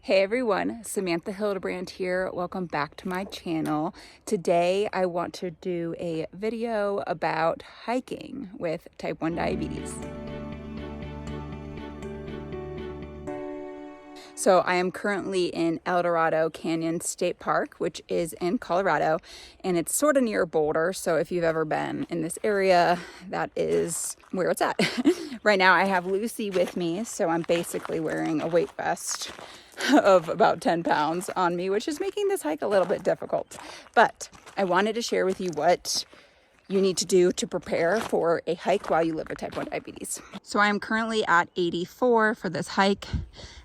Hey everyone, Samantha Hildebrand here. Welcome back to my channel. Today I want to do a video about hiking with type 1 diabetes. So I am currently in El Dorado Canyon State Park, which is in Colorado, and it's sort of near Boulder. So if you've ever been in this area, that is where it's at. Right now I have Lucy with me, so I'm basically wearing a weight vest of about 10 pounds on me, which is making this hike a little bit difficult. But I wanted to share with you what you need to do to prepare for a hike while you live with type 1 diabetes. So I am currently at 84 for this hike.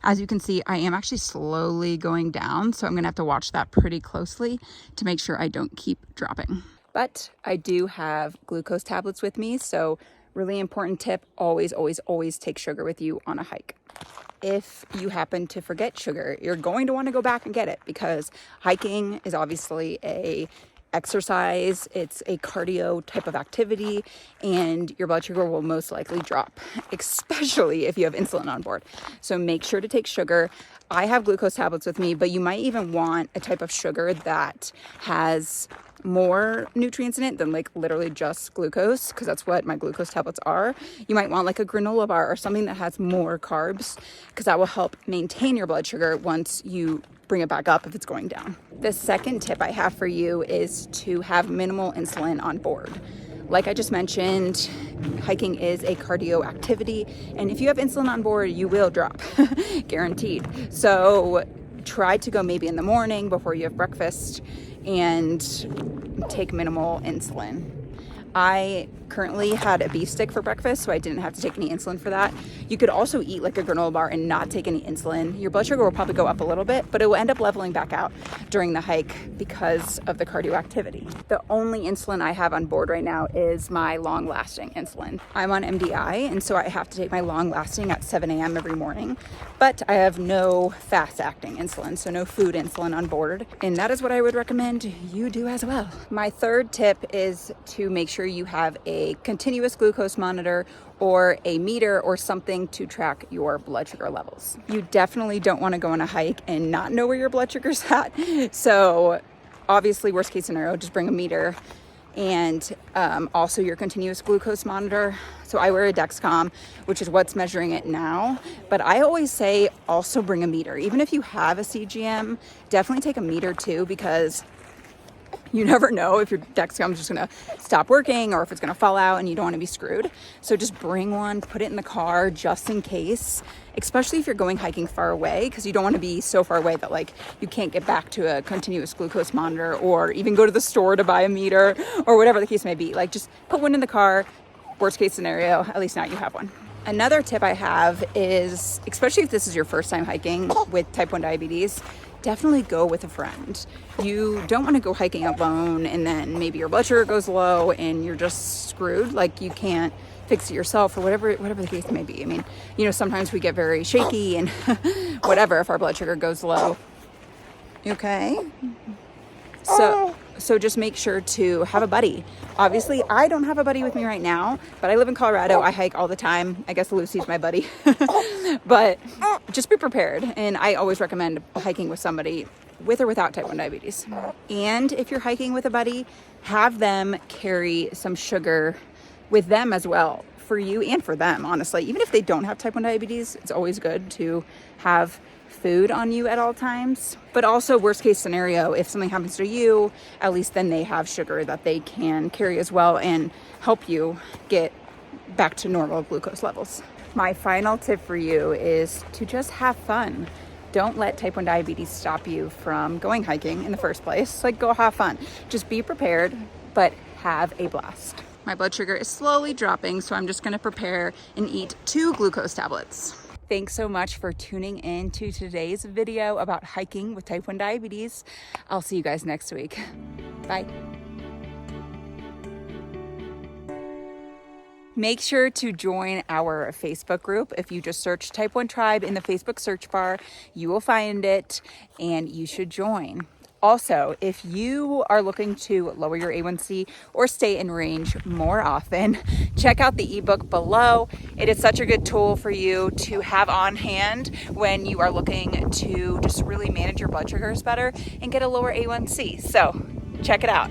As you can see, I am actually slowly going down, so I'm gonna have to watch that pretty closely to make sure I don't keep dropping. But I do have glucose tablets with me, so really important tip, always take sugar with you on a hike. If you happen to forget sugar, you're going to want to go back and get it, because hiking is obviously a exercise, it's a cardio type of activity, and your blood sugar will most likely drop, especially if you have insulin on board. So make sure to take sugar. I have glucose tablets with me, but you might even want a type of sugar that has more nutrients in it than like literally just glucose, because that's what my glucose tablets are. You might want like a granola bar or something that has more carbs, because that will help maintain your blood sugar once you bring it back up if it's going down. The second tip I have for you is to have minimal insulin on board. Like I just mentioned, hiking is a cardio activity, and if you have insulin on board, you will drop, guaranteed. So try to go maybe in the morning before you have breakfast and take minimal insulin. I currently had a beef stick for breakfast, so I didn't have to take any insulin for that. You could also eat like a granola bar and not take any insulin. Your blood sugar will probably go up a little bit, but it will end up leveling back out during the hike because of the cardio activity. The only insulin I have on board right now is my long-lasting insulin. I'm on MDI, and so I have to take my long-lasting at 7 a.m. every morning, but I have no fast-acting insulin, so no food insulin on board, and that is what I would recommend you do as well. My third tip is to make sure you have a continuous glucose monitor or a meter or something to track your blood sugar levels. You definitely don't want to go on a hike and not know where your blood sugar's at. So obviously, worst case scenario, just bring a meter and also your continuous glucose monitor. So I wear a Dexcom, which is what's measuring it now. But I always say also bring a meter. Even if you have a CGM, definitely take a meter too, because you never know if your Dexcom is just gonna stop working or if it's gonna fall out and you don't wanna be screwed. So just bring one, put it in the car just in case, especially if you're going hiking far away, because you don't wanna be so far away that like you can't get back to a continuous glucose monitor or even go to the store to buy a meter or whatever the case may be. Like just put one in the car, worst case scenario, at least now you have one. Another tip I have is, especially if this is your first time hiking with type 1 diabetes, definitely go with a friend. You don't want to go hiking alone and then maybe your blood sugar goes low and you're just screwed. Like you can't fix it yourself or whatever the case may be. I mean, you know, sometimes we get very shaky and whatever if our blood sugar goes low. You okay? So just make sure to have a buddy. Obviously, I don't have a buddy with me right now, but I live in Colorado. I hike all the time. I guess Lucy's my buddy. But just be prepared. And I always recommend hiking with somebody with or without type 1 diabetes. And if you're hiking with a buddy, have them carry some sugar with them as well, for you and for them, honestly. Even if they don't have type 1 diabetes, it's always good to have food on you at all times. But also, worst case scenario, if something happens to you, at least then they have sugar that they can carry as well and help you get back to normal glucose levels. My final tip for you is to just have fun. Don't let type 1 diabetes stop you from going hiking in the first place. Like, go have fun. Just be prepared, but have a blast. My blood sugar is slowly dropping, so I'm just gonna prepare and eat 2 glucose tablets. Thanks so much for tuning in to today's video about hiking with type 1 diabetes. I'll see you guys next week. Bye. Make sure to join our Facebook group. If you just search Type 1 Tribe in the Facebook search bar, you will find it and you should join. Also, if you are looking to lower your A1C or stay in range more often, check out the ebook below. It is such a good tool for you to have on hand when you are looking to just really manage your blood sugars better and get a lower A1C. So check it out.